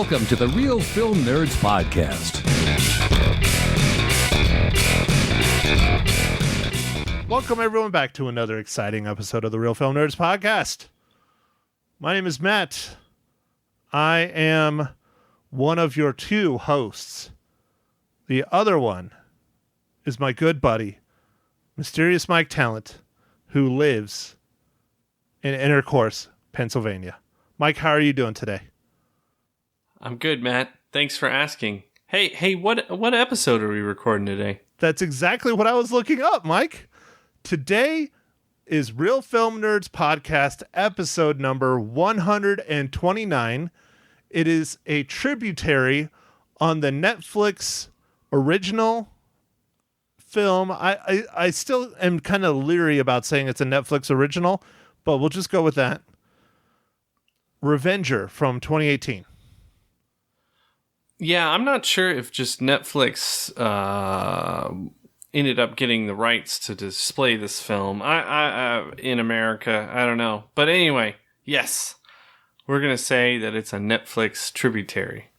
Welcome to the Real Film Nerds Podcast. Welcome everyone back to another exciting episode of the Real Film Nerds Podcast. My name is Matt. I am one of your two hosts. The other one is my good buddy, Mysterious Mike Talent, who lives in Intercourse, Pennsylvania. Mike, how are you doing today? I'm good, Matt. Thanks for asking. Hey, what episode are we recording today? That's exactly what I was looking up, Mike. Today is Real Film Nerds Podcast episode number 129. It is a tributary on the Netflix original film. I still am kind of leery about saying it's a Netflix original, but we'll just go with that. Revenger from 2018. Yeah, I'm not sure if just Netflix ended up getting the rights to display this film I in America. I don't know. But anyway, yes, we're going to say that it's a Netflix tributary.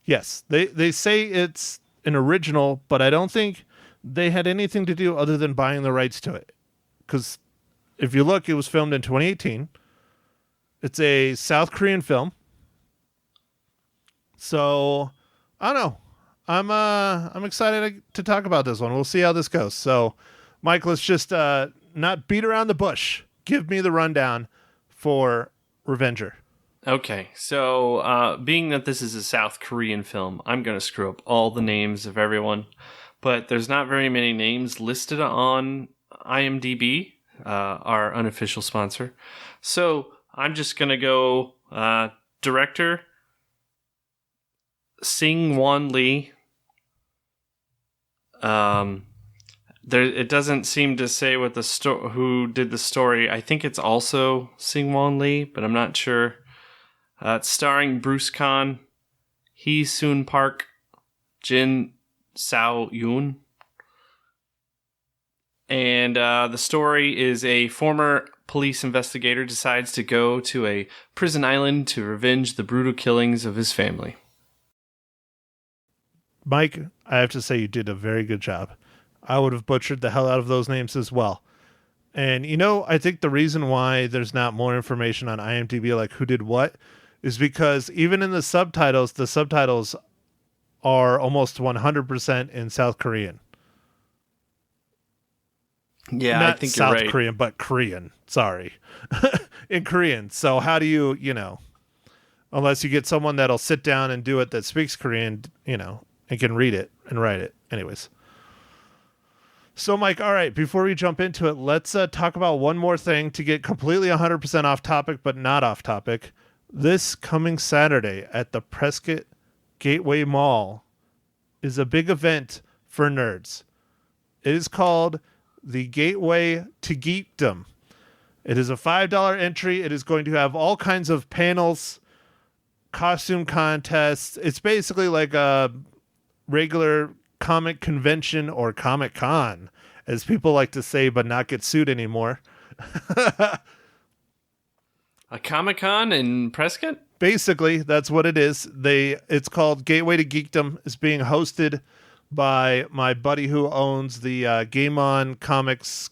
Yes, they say it's an original, but I don't think they had anything to do other than buying the rights to it. Because if you look, it was filmed in 2018. It's a South Korean film. So I don't know. I'm excited to talk about this one. We'll see how this goes. So, Mike, let's just not beat around the bush. Give me the rundown for Revenger. Okay, so being that this is a South Korean film, I'm going to screw up all the names of everyone. But there's not very many names listed on IMDb, our unofficial sponsor. So I'm just going to go director Sing-won Lee. It doesn't seem to say what who did the story. I think it's also Sing-won Lee, but I'm not sure. It's starring Bruce Kahn, Hee Soon Park, Jin Sao Yoon. And the story is a former police investigator decides to go to a prison island to revenge the brutal killings of his family. Mike, I have to say you did a very good job. I would have butchered the hell out of those names as well. And, I think the reason why there's not more information on IMDb, like who did what, is because even in the subtitles are almost 100% in South Korean. Yeah, not I think South you're right. Korean, but Korean. Sorry. In Korean. So how do you, unless you get someone that'll sit down and do it that speaks Korean, and can read it and write it. Anyways. So, Mike, all right, before we jump into it, let's talk about one more thing to get completely 100% off topic, but not off topic. This coming Saturday at the Prescott Gateway Mall is a big event for nerds. It is called the Gateway to Geekdom. It is a $5 entry. It is going to have all kinds of panels, costume contests. It's basically like a regular comic convention or Comic Con, as people like to say, but not get sued anymore. A Comic Con in Prescott? Basically, that's what it is. It's called Gateway to Geekdom. It's being hosted by my buddy who owns the Game On Comics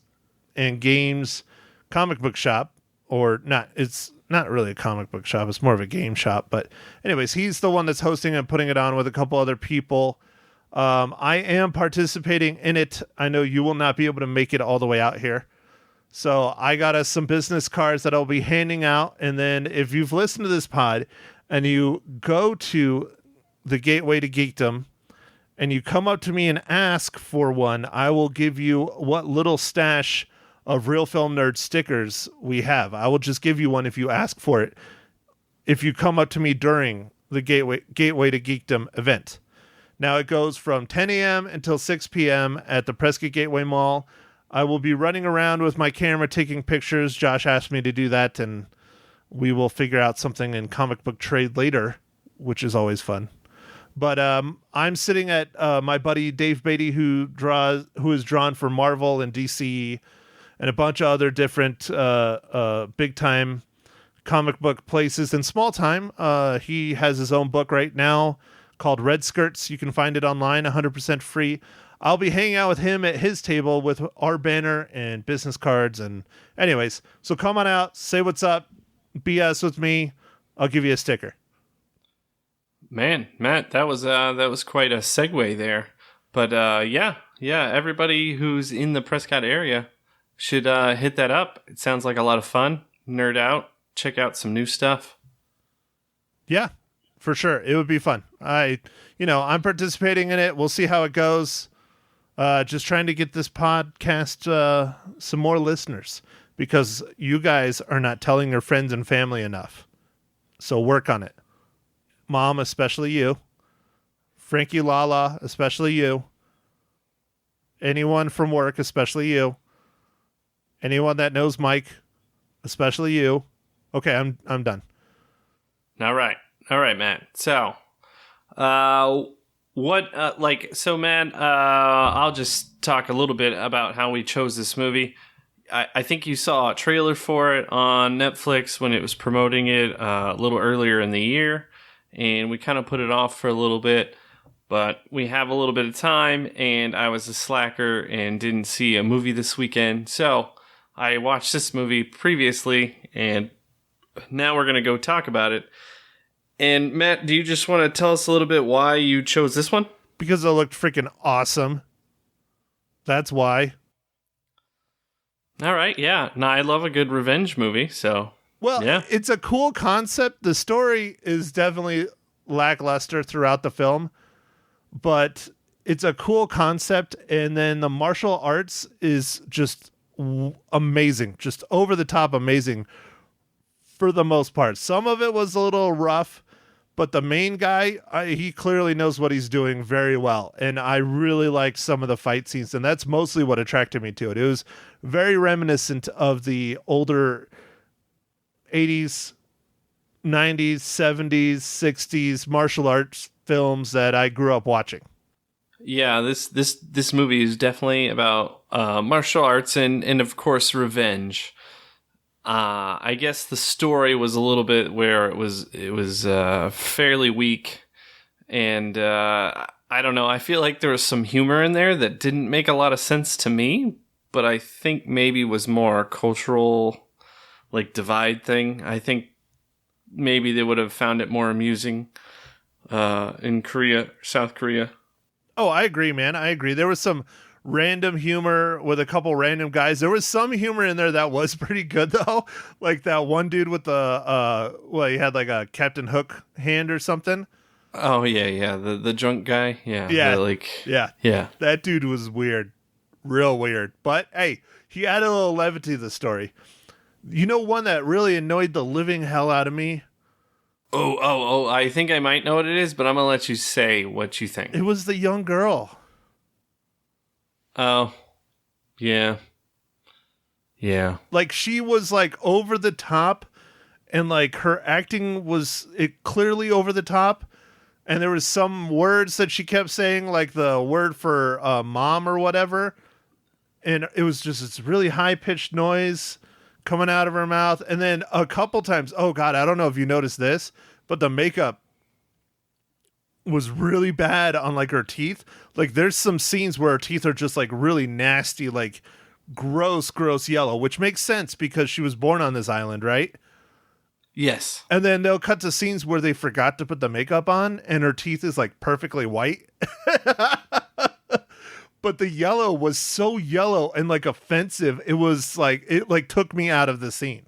and Games comic book shop, or not. It's not really a comic book shop. It's more of a game shop. But anyways, he's the one that's hosting and putting it on with a couple other people. I am participating in it. I know you will not be able to make it all the way out here. So I got us some business cards that I'll be handing out. And then if you've listened to this pod and you go to the Gateway to Geekdom and you come up to me and ask for one, I will give you what little stash of Real Film Nerd stickers we have. I will just give you one if you ask for it, if you come up to me during the Gateway to Geekdom event. Now it goes from 10 a.m. until 6 p.m. at the Prescott Gateway Mall. I will be running around with my camera taking pictures. Josh asked me to do that, and we will figure out something in comic book trade later, which is always fun. But I'm sitting at my buddy Dave Beatty, who is drawn for Marvel and DC and a bunch of other different big time comic book places in small time. He has his own book right now called Red Skirts. You can find it online, 100% free. I'll be hanging out with him at his table with our banner and business cards. And anyways, so come on out, say what's up, BS with me. I'll give you a sticker. Man, Matt, that was quite a segue there. But yeah, everybody who's in the Prescott area should hit that up. It sounds like a lot of fun. Nerd out, check out some new stuff. Yeah, for sure. It would be fun. I'm participating in it. We'll see how it goes. Just trying to get this podcast some more listeners because you guys are not telling your friends and family enough. So work on it. Mom, especially you. Frankie Lala, especially you. Anyone from work, especially you. Anyone that knows Mike, especially you. Okay, I'm done. All right, Matt. So, Matt, I'll just talk a little bit about how we chose this movie. I think you saw a trailer for it on Netflix when it was promoting it a little earlier in the year, and we kind of put it off for a little bit, but we have a little bit of time, and I was a slacker and didn't see a movie this weekend, so I watched this movie previously, and now we're going to go talk about it. And Matt, do you just want to tell us a little bit why you chose this one? Because it looked freaking awesome. That's why. All right, yeah. Now, I love a good revenge movie, so... Well, yeah. It's a cool concept. The story is definitely lackluster throughout the film, but it's a cool concept, and then the martial arts is just amazing. Just over-the-top amazing for the most part. Some of it was a little rough, but the main guy, he clearly knows what he's doing very well. And I really liked some of the fight scenes, and that's mostly what attracted me to it. It was very reminiscent of the older 80s, 90s, 70s, 60s martial arts films that I grew up watching. Yeah, this movie is definitely about martial arts and of course revenge. I guess the story was a little bit where it was fairly weak, and I don't know. I feel like there was some humor in there that didn't make a lot of sense to me, but I think maybe was more a cultural divide thing. I think maybe they would have found it more amusing in South Korea. Oh, I agree, man. I agree. There was some random humor with a couple random guys. There was some humor in there that was pretty good, though. Like that one dude with the, he had like a Captain Hook hand or something. Oh, yeah. The drunk guy. Yeah. Yeah. That dude was weird. Real weird. But, hey, he added a little levity to the story. You know one that really annoyed the living hell out of me? Oh, I think I might know what it is, but I'm going to let you say what you think. It was the young girl. Oh, yeah. Yeah. Like, she was, over the top, and, her acting was clearly over the top, and there was some words that she kept saying, like the word for mom or whatever, and it was just this really high-pitched noise coming out of her mouth, and then a couple times, oh God, I don't know if you noticed this, but the makeup was really bad on her teeth. There's some scenes where her teeth are just really nasty, gross yellow, which makes sense because she was born on this island, right? Yes. And then they'll cut to scenes where they forgot to put the makeup on and her teeth is perfectly white. But the yellow was so yellow and offensive. It was it took me out of the scene.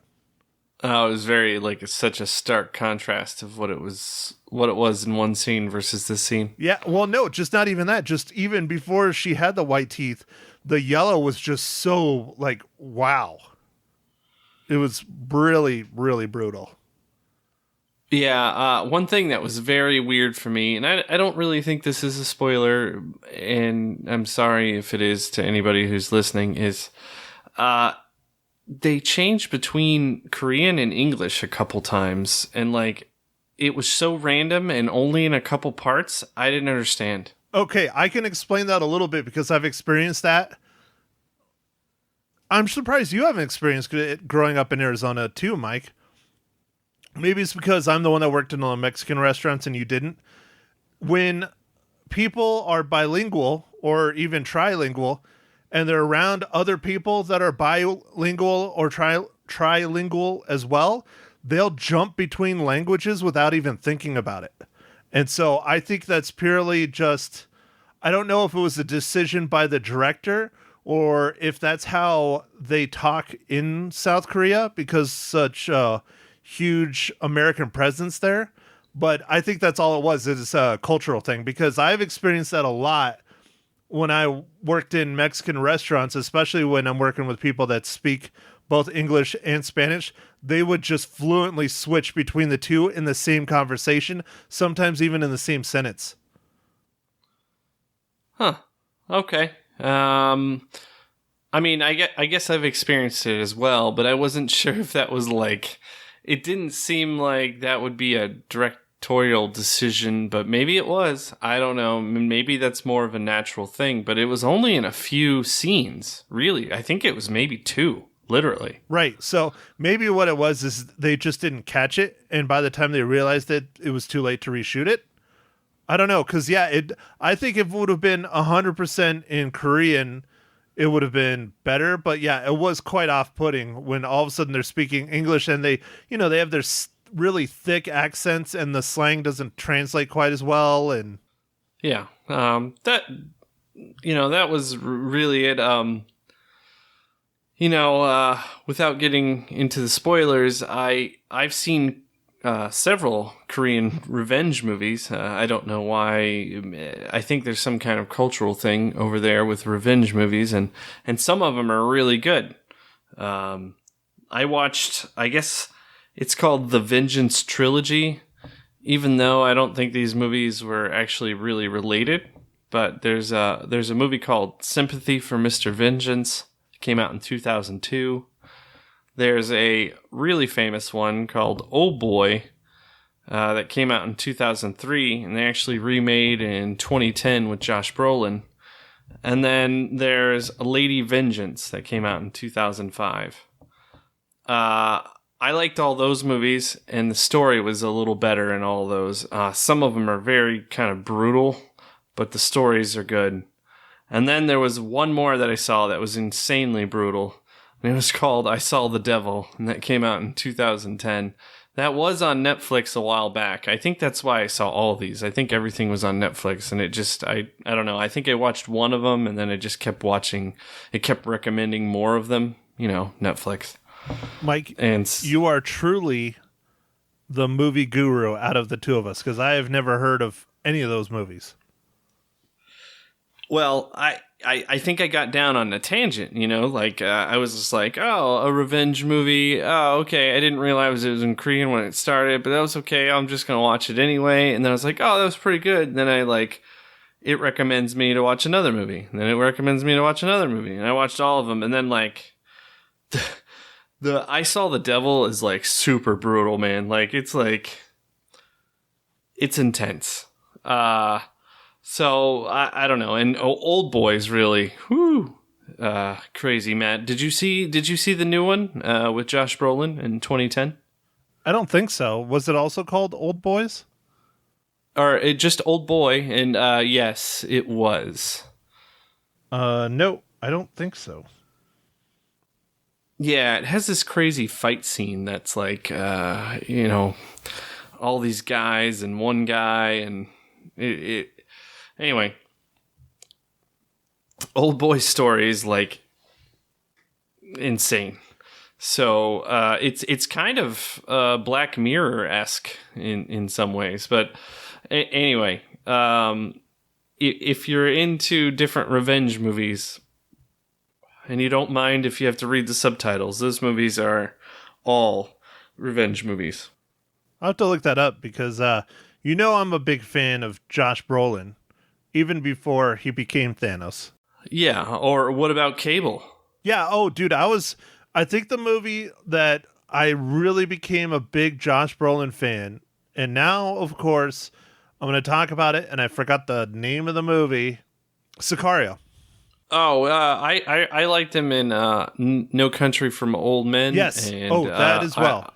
Oh, it was very such a stark contrast of what it was in one scene versus this scene. Yeah, well, no, just not even that. Just even before she had the white teeth, the yellow was just so wow. It was really, really brutal. Yeah, one thing that was very weird for me, and I don't really think this is a spoiler, and I'm sorry if it is to anybody who's listening, is they changed between Korean and English a couple times, and it was so random and only in a couple parts, I didn't understand. Okay, I can explain that a little bit because I've experienced that. I'm surprised you haven't experienced it growing up in Arizona too, Mike. maybe it's because I'm the one that worked in the Mexican restaurants and you didn't. When people are bilingual or even trilingual and they're around other people that are bilingual or trilingual as well, they'll jump between languages without even thinking about it. And so I think that's purely just, I don't know if it was a decision by the director or if that's how they talk in South Korea because such a huge American presence there. But I think that's all it was. It's a cultural thing because I've experienced that a lot when I worked in Mexican restaurants, especially when I'm working with people that speak both English and Spanish. They would just fluently switch between the two in the same conversation, sometimes even in the same sentence. Huh. Okay. I mean, I guess I've experienced it as well, but I wasn't sure if that was like, it didn't seem like that would be a directorial decision, but maybe it was. I don't know. Maybe that's more of a natural thing, but it was only in a few scenes, really. I think it was maybe 2, literally. Right. So maybe what it was is they just didn't catch it, and by the time they realized it, it was too late to reshoot it. I don't know, because I think if it would have been 100% in Korean, it would have been better. But yeah, it was quite off-putting when all of a sudden they're speaking English and they have their really thick accents and the slang doesn't translate quite as well. And yeah, that was really it. Without getting into the spoilers, I've seen several Korean revenge movies. I don't know why. I think there's some kind of cultural thing over there with revenge movies, and some of them are really good. I watched, I guess it's called the Vengeance Trilogy, even though I don't think these movies were actually really related. But there's a movie called Sympathy for Mr. Vengeance. It came out in 2002. There's a really famous one called Old Boy that came out in 2003, and they actually remade in 2010 with Josh Brolin. And then there's Lady Vengeance that came out in 2005. I liked all those movies, and the story was a little better in all those. Some of them are very kind of brutal, but the stories are good. And then there was one more that I saw that was insanely brutal. And it was called I Saw the Devil, and that came out in 2010. That was on Netflix a while back. I think that's why I saw all of these. I think everything was on Netflix, and it just, I don't know. I think I watched one of them, and then I just kept watching. It kept recommending more of them, Netflix. Mike, and you are truly the movie guru out of the two of us, because I have never heard of any of those movies. Well, I think I got down on a tangent, I was just like, oh, a revenge movie. Oh, okay. I didn't realize it was in Korean when it started, but that was okay. I'm just going to watch it anyway. And then I was like, oh, that was pretty good. And then it recommends me to watch another movie. And then it recommends me to watch another movie. And I watched all of them. And then the I Saw the Devil is super brutal, man. It's intense. So I don't know, and Old Boy's really crazy, Matt. Did you see the new one with Josh Brolin in 2010? I don't think so. Was it also called Old Boys? Or just Old Boy? And yes, it was. No, I don't think so. Yeah, it has this crazy fight scene that's all these guys and one guy, and it anyway, Old Boy's story is insane. So it's kind of Black Mirror-esque in some ways. But anyway, if you're into different revenge movies and you don't mind if you have to read the subtitles, those movies are all revenge movies. I'll have to look that up because I'm a big fan of Josh Brolin. Even before he became Thanos. Yeah, or what about Cable? Yeah, oh, dude, I think the movie that I really became a big Josh Brolin fan, and now, of course, I'm going to talk about it, and I forgot the name of the movie, Sicario. Oh, I liked him in No Country for Old Men. Yes, and, that as well.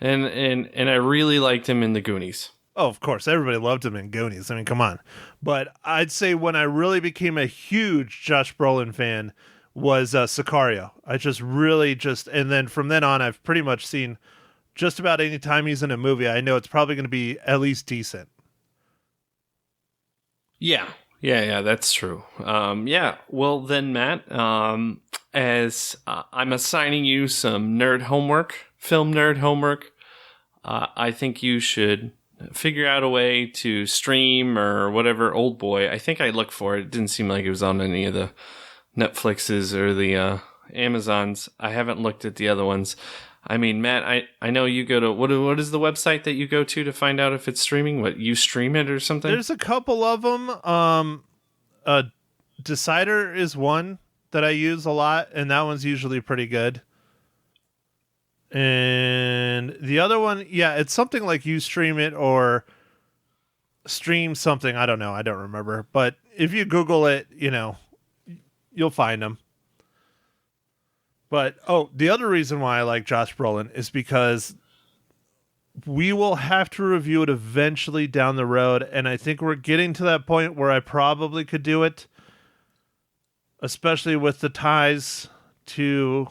and I really liked him in The Goonies. Oh, of course, everybody loved him in Goonies. I mean, come on. But I'd say when I really became a huge Josh Brolin fan was Sicario. I just really and then from then on, I've pretty much seen just about any time he's in a movie, I know it's probably going to be at least decent. Yeah, that's true. Yeah, well then, Matt, as I'm assigning you some film nerd homework, I think you should figure out a way to stream or whatever Old Boy. I think I looked for it. It didn't seem like it was on any of the Netflixes or the Amazons. I haven't looked at the other ones. I mean, Matt, I know you go to, what is the website that you go to find out if it's streaming? What, you stream it or something? There's a couple of them. Decider is one that I use a lot, and that one's usually pretty good. And the other one, yeah, it's something like you stream it or stream something. I don't know. I don't remember. But if you Google it, you'll find them. But, the other reason why I like Josh Brolin is because we will have to review it eventually down the road, and I think we're getting to that point where I probably could do it, especially with the ties to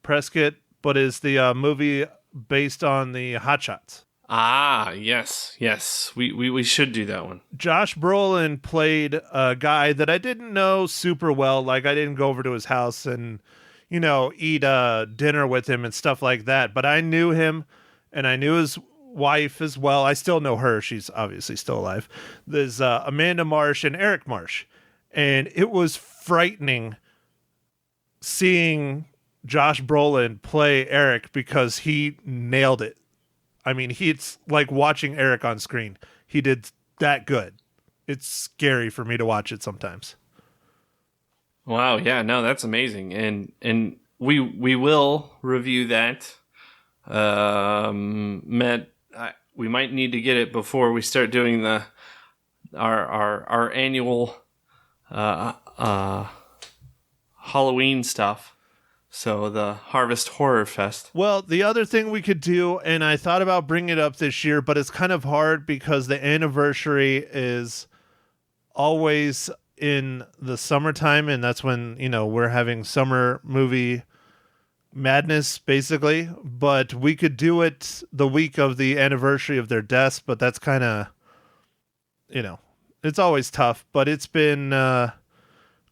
Prescott, but is the movie based on the Hot Shots. Ah, yes. We should do that one. Josh Brolin played a guy that I didn't know super well. Like, I didn't go over to his house and eat dinner with him and stuff like that. But I knew him, and I knew his wife as well. I still know her. She's obviously still alive. There's Amanda Marsh and Eric Marsh. And it was frightening seeing Josh Brolin play Eric because he nailed it. I mean, it's like watching Eric on screen. He did that good. It's scary for me to watch it sometimes. Wow, yeah, no, that's amazing, and we will review that. Matt, we might need to get it before we start doing our annual Halloween stuff. So the Harvest Horror Fest. Well, the other thing we could do, and I thought about bringing it up this year, but it's kind of hard because the anniversary is always in the summertime, and that's when we're having summer movie madness basically. But we could do it the week of the anniversary of their deaths, but that's kind of it's always tough. But it's been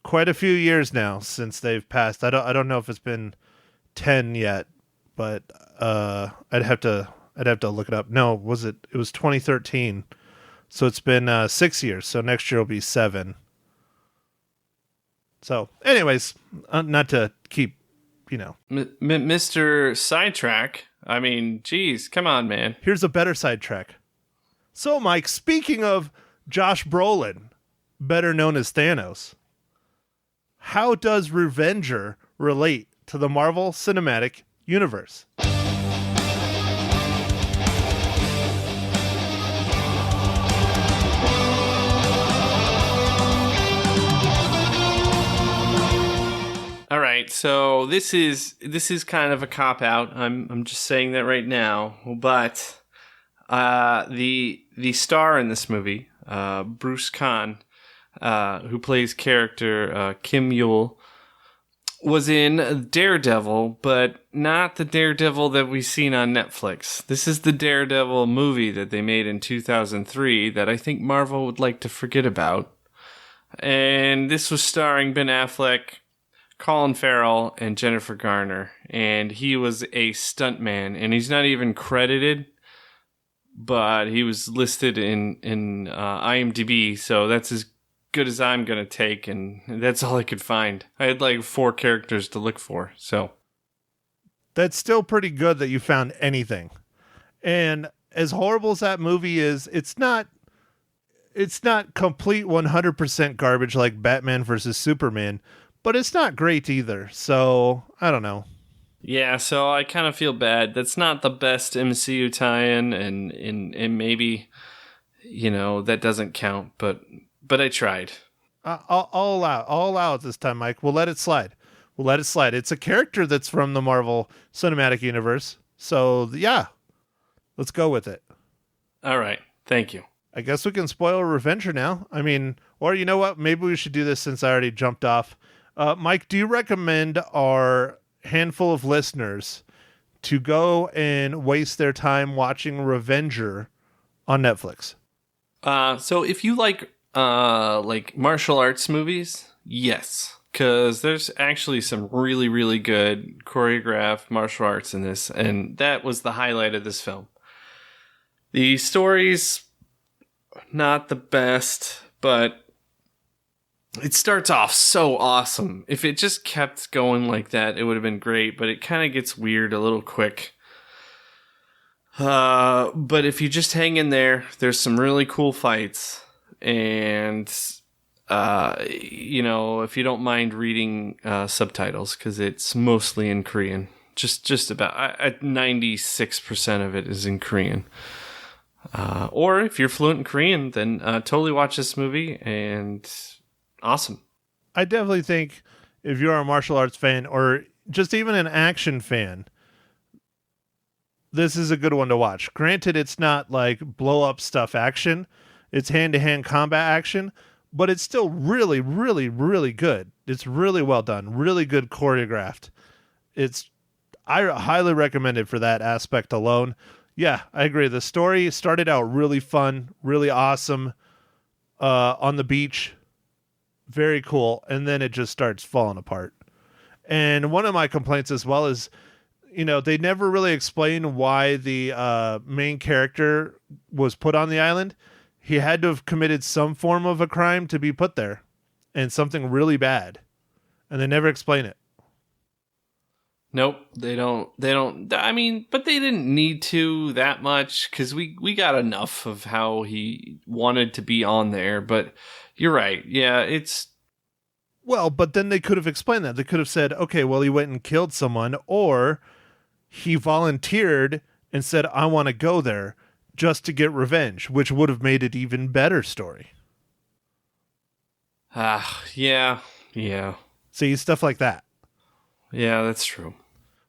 quite a few years now since they've passed. I don't know if it's been 10 yet, but I'd have to look it up. No, it was 2013, so it's been 6 years, so next year will be 7. So, anyways, not to keep, Mr. Sidetrack. I mean, geez, come on, man. Here's a better sidetrack. So, Mike, speaking of Josh Brolin, better known as Thanos, how does Revenger relate to the Marvel Cinematic Universe? All right, so this is kind of a cop out. I'm just saying that right now, but the star in this movie, Bruce Kahn, who plays character Kim Yule, was in Daredevil, but not the Daredevil that we've seen on Netflix. This is the Daredevil movie that they made in 2003 that I think Marvel would like to forget about. And this was starring Ben Affleck, Colin Farrell, and Jennifer Garner. And he was a stuntman, and he's not even credited, but he was listed in IMDb, so that's as good as I'm going to take, and that's all I could find. I had like 4 characters to look for, so. That's still pretty good that you found anything. And as horrible as that movie is, it's not complete 100% garbage like Batman versus Superman, but it's not great either. So, I don't know. Yeah, so I kind of feel bad. That's not the best MCU tie-in, and maybe, that doesn't count, but I tried. I'll allow it this time, Mike. We'll let it slide. It's a character that's from the Marvel Cinematic Universe. So, yeah, Let's go with it. All right. Thank you. I guess we can spoil Revenger now. I mean, or you know what? Maybe we should do this since I already jumped off. Mike, do you recommend our handful of listeners to go and waste their time watching Revenger on Netflix? So if you like martial arts movies, yes, because there's actually some really, really good choreographed martial arts in this, and that was the highlight of this film. The story's not the best, but it starts off so awesome. If it just kept going like that, it would have been great, but it kind of gets weird a little quick. But if you just hang in there, there's some really cool fights, and if you don't mind reading subtitles, because it's mostly in Korean, just about 96% of it is in Korean. Or if you're fluent in Korean, then totally watch this movie, and awesome. I definitely think if you're a martial arts fan or just even an action fan, this is a good one to watch. Granted, it's not like blow up stuff action. It's hand-to-hand combat action, but it's still really, really, really good. It's really well done, really good choreographed. I highly recommend it for that aspect alone. Yeah, I agree. The story started out really fun, really awesome, on the beach. Very cool. And then it just starts falling apart. And one of my complaints as well is, they never really explain why the main character was put on the island. He had to have committed some form of a crime to be put there, and something really bad. And they never explain it. Nope, they don't. I mean, but they didn't need to that much, because we got enough of how he wanted to be on there. But you're right. Yeah, it's... Well, but then they could have explained that. They could have said, okay, well, he went and killed someone, or he volunteered and said, I want to go there just to get revenge, which would have made it even better story. Yeah. See, stuff like that. Yeah, that's true.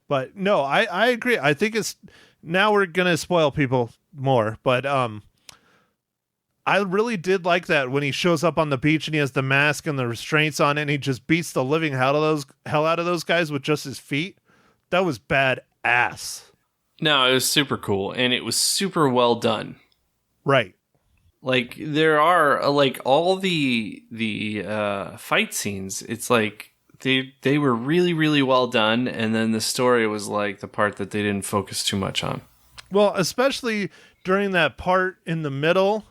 But no, I agree. I think now we're going to spoil people more, but I really did like that when he shows up on the beach and he has the mask and the restraints on it, and he just beats the living hell out of those guys with just his feet. That was badass. No, it was super cool, and it was super well done. Right. Like, there are all the fight scenes. It's like they were really, really well done, and then the story was like the part that they didn't focus too much on. Well, especially during that part in the middle,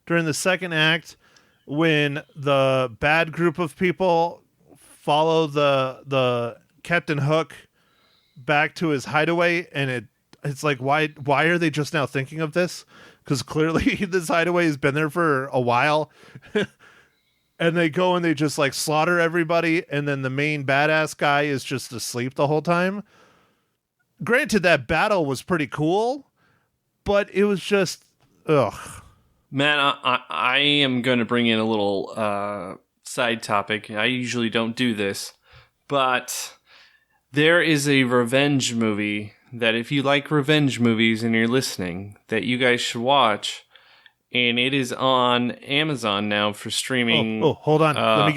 during the second act, when the bad group of people follow the Captain Hook back to his hideaway, and it's like, why are they just now thinking of this? Because clearly this hideaway has been there for a while. And they go and they just like slaughter everybody, and then the main badass guy is just asleep the whole time. Granted, that battle was pretty cool, but it was just, ugh. Man, I am going to bring in a little side topic. I usually don't do this, but there is a revenge movie that, if you like revenge movies and you're listening, that you guys should watch. And it is on Amazon now for streaming. Oh, hold on. Let me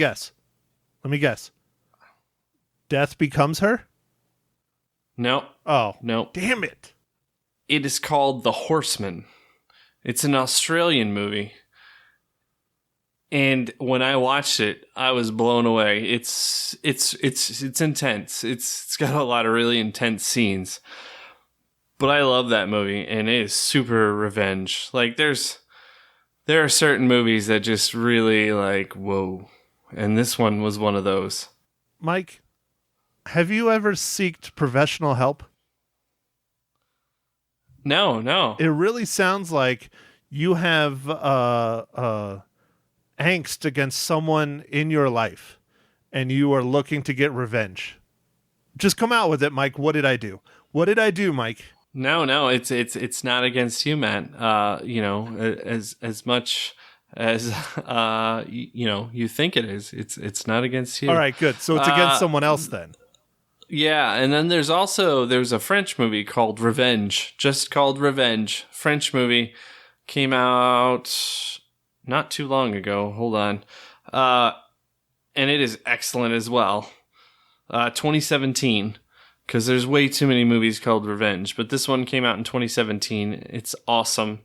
guess. Death Becomes Her? No. Oh. No. Damn it. It is called The Horseman. It's an Australian movie. And when I watched it, I was blown away. It's intense. It's got a lot of really intense scenes. But I love that movie, and it is super revenge. Like, there are certain movies that just really, like, whoa. And this one was one of those. Mike, have you ever sought professional help? No. It really sounds like you have angst against someone in your life, and you are looking to get revenge. Just come out with it, Mike. What did I do? What did I do, Mike? No, it's not against you, man. As much as you think it is, it's not against you. All right, good. So it's against someone else then. Yeah, and then there's a French movie called Revenge, just called Revenge. French movie came out not too long ago. Hold on. And it is excellent as well. 2017, because there's way too many movies called Revenge, but this one came out in 2017. It's awesome,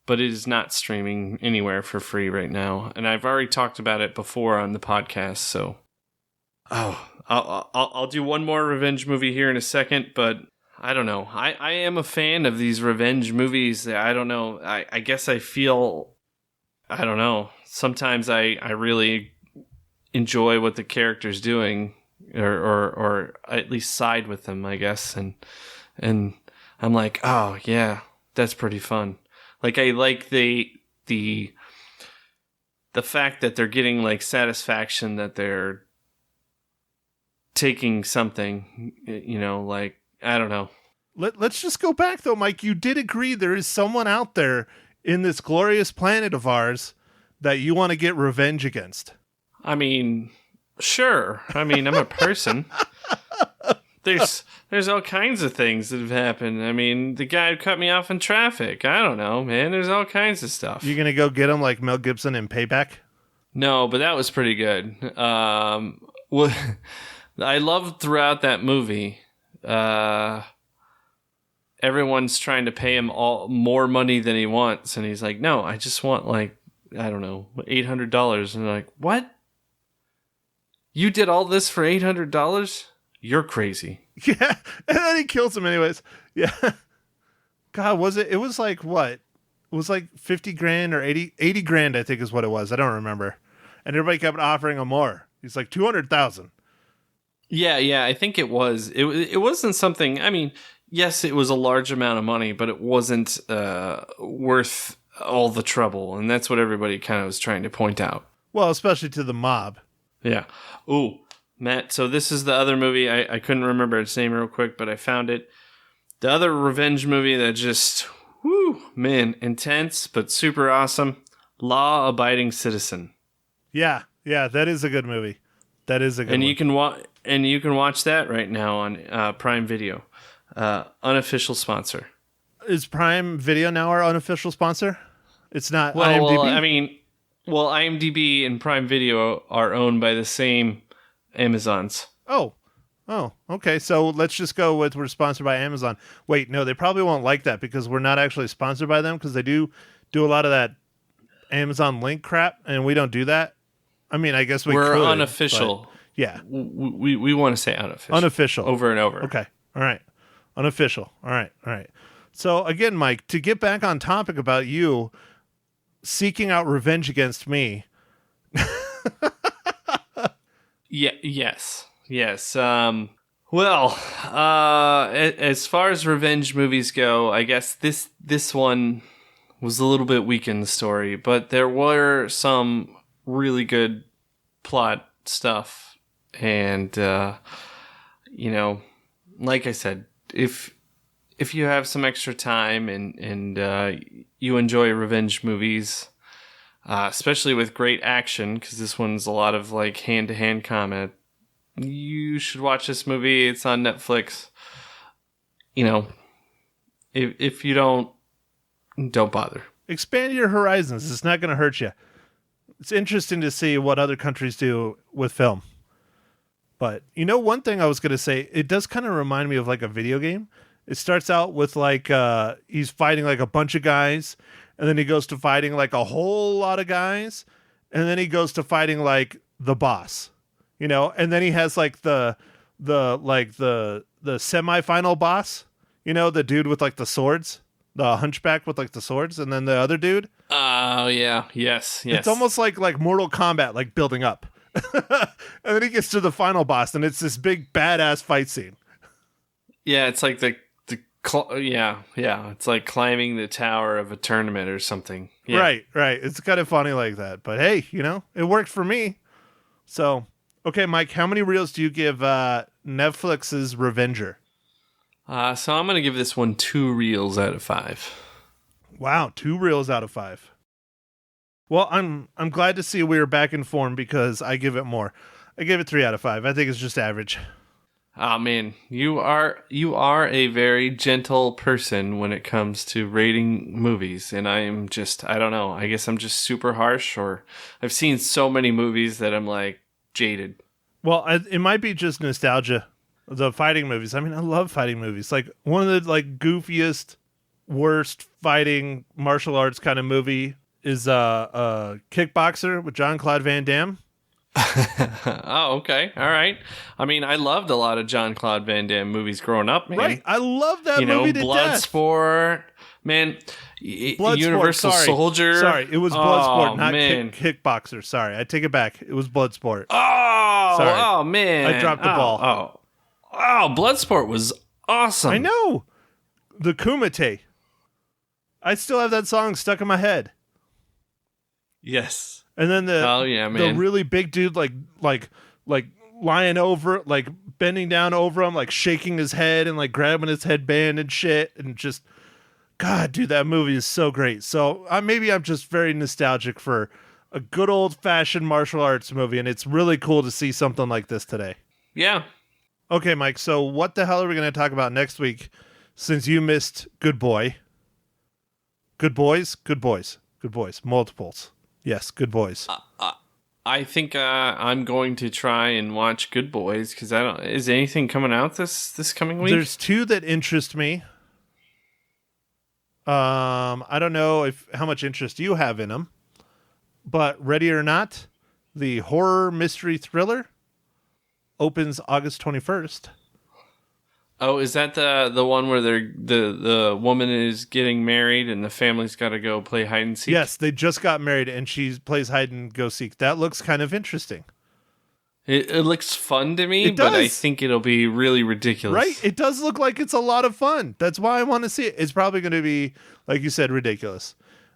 but it is not streaming anywhere for free right now. And I've already talked about it before on the podcast, so... I'll do one more revenge movie here in a second, but I don't know. I am a fan of these revenge movies. I don't know. I guess I feel, I don't know. Sometimes I really enjoy what the character's doing, or at least side with them, I guess. And I'm like, oh yeah, that's pretty fun. Like I like the fact that they're getting like satisfaction that they're taking something, like, I don't know. Let's just go back though, Mike. You did agree there is someone out there in this glorious planet of ours that you want to get revenge against. I mean, sure. I mean, I'm a person. There's all kinds of things that have happened. I mean, the guy who cut me off in traffic. I don't know, man. There's all kinds of stuff. You gonna go get him like Mel Gibson in Payback? No, but that was pretty good. What I loved throughout that movie, everyone's trying to pay him more money than he wants, and he's like, no, I just want like, I don't know, $800. And they're like, what? You did all this for $800? You're crazy. Yeah, and then he kills him anyways. Yeah. God, it was like what? It was like 50 grand or 80 grand, I think is what it was. I don't remember. And everybody kept offering him more. He's like 200,000. Yeah, I think it was. It wasn't something, I mean, yes, it was a large amount of money, but it wasn't worth all the trouble. And that's what everybody kind of was trying to point out. Well, especially to the mob. Yeah. Ooh, Matt, so this is the other movie. I couldn't remember its name real quick, but I found it. The other revenge movie that just, man, intense, but super awesome. Law Abiding Citizen. Yeah, that is a good movie. That is a good one. You can watch that right now on Prime Video. Unofficial sponsor. Is Prime Video now our unofficial sponsor? It's not IMDb? Well, IMDb and Prime Video are owned by the same Amazons. Oh, okay. So let's just go with we're sponsored by Amazon. Wait, no, they probably won't like that because we're not actually sponsored by them because they do a lot of that Amazon link crap, and we don't do that. I mean, I guess we're unofficial. Yeah. We want to say unofficial. Unofficial. Over and over. Okay. All right. Unofficial. All right. So again, Mike, to get back on topic about you seeking out revenge against me. Yes. Well, as far as revenge movies go, I guess this one was a little bit weak in the story, but there were some really good plot stuff. And, like I said, if you have some extra time and you enjoy revenge movies, especially with great action, because this one's a lot of like hand-to-hand combat, you should watch this movie. It's on Netflix. If you don't bother. Expand your horizons. It's not going to hurt you. It's interesting to see what other countries do with film. But one thing I was going to say, it does kind of remind me of like a video game. It starts out with like he's fighting like a bunch of guys, and then he goes to fighting like a whole lot of guys, and then he goes to fighting like the boss, and then he has like the semi-final boss, the dude with like the swords, the hunchback with like the swords, and then the other dude. Oh yeah, yes. It's almost like Mortal Kombat, like building up. And then he gets to the final boss, and it's this big badass fight scene. Yeah, it's like it's like climbing the tower of a tournament or something. Yeah. Right. It's kind of funny like that, but hey, it worked for me. So, okay, Mike, how many reels do you give Netflix's Revenger? So I'm gonna give this one 2 reels out of 5. Wow, 2 reels out of 5. Well, I'm glad to see we are back in form because I give it more. I gave it 3 out of 5. I think it's just average. Oh man, you are a very gentle person when it comes to rating movies, and I don't know. I guess I'm just super harsh, or I've seen so many movies that I'm like jaded. Well, it might be just nostalgia. The fighting movies. I mean, I love fighting movies. Like one of the like goofiest, worst fighting martial arts kind of movie is Kickboxer with Jean-Claude Van Damme. Oh, okay. All right. I mean, I loved a lot of Jean-Claude Van Damme movies growing up, man. Right. I love that movie to death. Bloodsport. Man, Bloodsport, Universal Soldier. Sorry, it was Bloodsport, not man. Kickboxer. Sorry, I take it back. It was Bloodsport. Oh, sorry. Oh, man. I dropped the ball. Oh, Bloodsport was awesome. I know. The Kumite. I still have that song stuck in my head. Yes. And then the really big dude like lying over, like bending down over him, like shaking his head and like grabbing his headband and shit, and just God, dude, that movie is so great. So maybe I'm just very nostalgic for a good old fashioned martial arts movie, and it's really cool to see something like this today. Yeah. Okay, Mike. So what the hell are we going to talk about next week? Since you missed Good Boy, Good Boys, multiples. Yes, Good Boys. I think I'm going to try and watch Good Boys because is anything coming out this coming week? There's two that interest me. I don't know how much interest you have in them, but Ready or Not, the horror mystery thriller, opens August 21st. Oh, is that the one where the woman is getting married and the family's got to go play hide and seek? Yes, they just got married and she plays hide and go seek. That looks kind of interesting. It looks fun to me, it does. But I think it'll be really ridiculous. Right? It does look like it's a lot of fun. That's why I want to see it. It's probably going to be, like you said, ridiculous.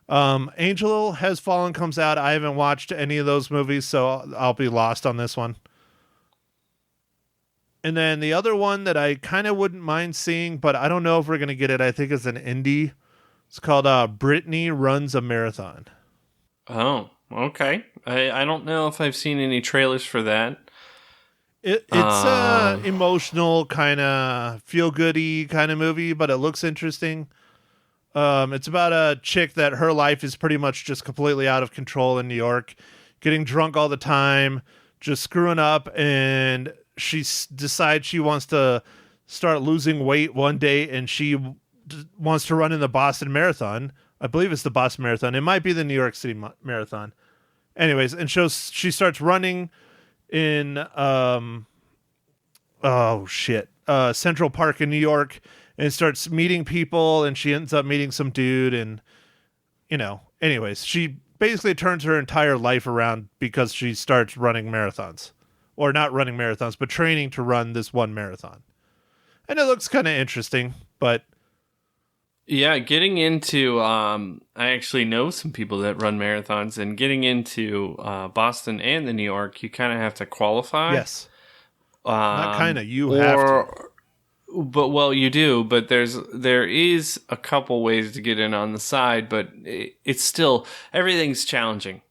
Angel Has Fallen comes out. I haven't watched any of those movies, so I'll be lost on this one. And then the other one that I kind of wouldn't mind seeing, but I don't know if we're going to get it. I think it's an indie. It's called Brittany Runs a Marathon. Oh, okay. I don't know if I've seen any trailers for that. It's emotional, kind of feel-goody kind of movie, but it looks interesting. It's about a chick that her life is pretty much just completely out of control in New York, getting drunk all the time, just screwing up, and she decides she wants to start losing weight one day, and she wants to run in the Boston Marathon. I believe it's the Boston Marathon. It might be the New York City Marathon. Anyways, and she starts running in Central Park in New York, and starts meeting people, and she ends up meeting some dude, and anyways, she basically turns her entire life around because she starts running marathons. Or not running marathons, but training to run this one marathon. And it looks kind of interesting, but... Yeah, getting into... I actually know some people that run marathons, and getting into Boston and the New York, you kind of have to qualify. Yes. Not kind of, you have to. But, well, you do, but there is a couple ways to get in on the side, but it's still... Everything's challenging.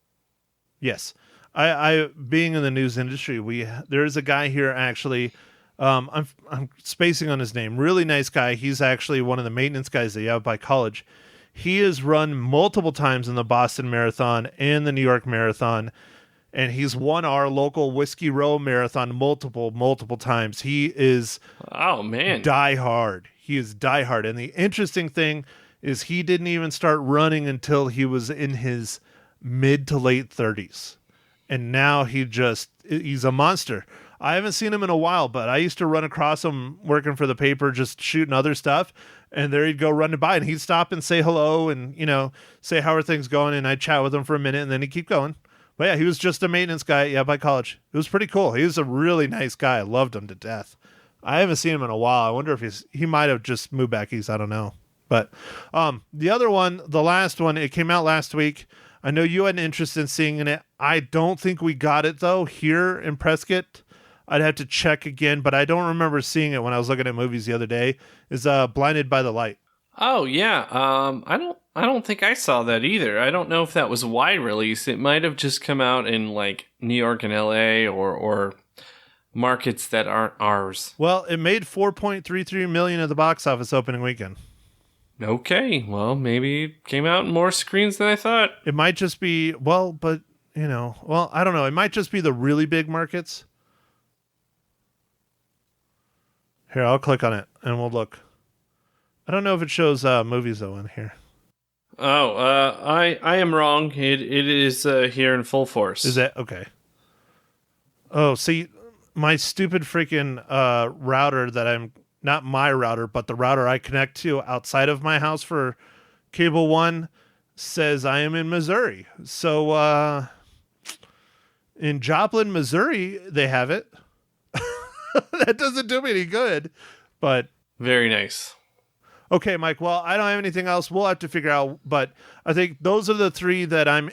Yes. I being in the news industry, there is a guy here actually. I'm spacing on his name. Really nice guy. He's actually one of the maintenance guys that you have by college. He has run multiple times in the Boston Marathon and the New York Marathon, and he's won our local Whiskey Row Marathon multiple times. He is die hard. He is die hard. And the interesting thing is he didn't even start running until he was in his mid to late 30s. And now he's a monster. I haven't seen him in a while, but I used to run across him working for the paper, just shooting other stuff. And there he'd go running by, and he'd stop and say hello and, say how are things going. And I'd chat with him for a minute, and then he'd keep going. But yeah, he was just a maintenance guy, by college. It was pretty cool. He was a really nice guy. I loved him to death. I haven't seen him in a while. I wonder if he might have just moved back east. I don't know. But the other one, the last one, it came out last week. I know you had an interest in seeing it. I don't think we got it, though, here in Prescott. I'd have to check again, but I don't remember seeing it when I was looking at movies the other day. Is Blinded by the Light. Oh, yeah. I don't think I saw that either. I don't know if that was a wide release. It might have just come out in, like, New York and L.A. or markets that aren't ours. Well, it made $4.33 million at the box office opening weekend. Okay, well, maybe it came out in more screens than I thought. It might just be, I don't know. It might just be the really big markets. Here, I'll click on it and we'll look. I don't know if it shows movies though in here. Oh, I am wrong. It is here in full force. Is that okay? Oh, see, my stupid freaking router that I'm not my router, but the router I connect to outside of my house for Cable One says I am in Missouri. So in Joplin, Missouri, they have it. That doesn't do me any good, but very nice. Okay, Mike. Well, I don't have anything else. We'll have to figure out, but I think those are the three that I'm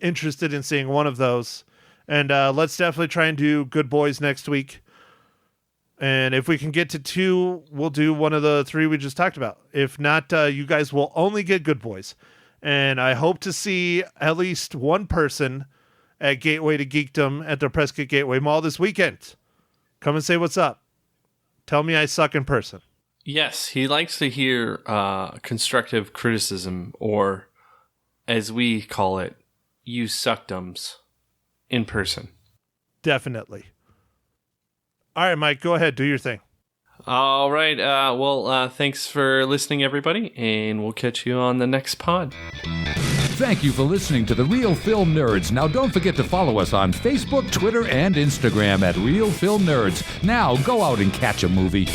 interested in seeing. One of those, and let's definitely try and do Good Boys next week. And if we can get to 2, we'll do one of the 3 we just talked about. If not, you guys will only get Good Boys. And I hope to see at least one person at Gateway to Geekdom at the Prescott Gateway Mall this weekend. Come and say what's up. Tell me I suck in person. Yes, he likes to hear constructive criticism, or as we call it, you suckdums, in person. Definitely. All right, Mike, go ahead. Do your thing. All right. Thanks for listening, everybody, and we'll catch you on the next pod. Thank you for listening to The Real Film Nerds. Now, don't forget to follow us on Facebook, Twitter, and Instagram at Real Film Nerds. Now, go out and catch a movie.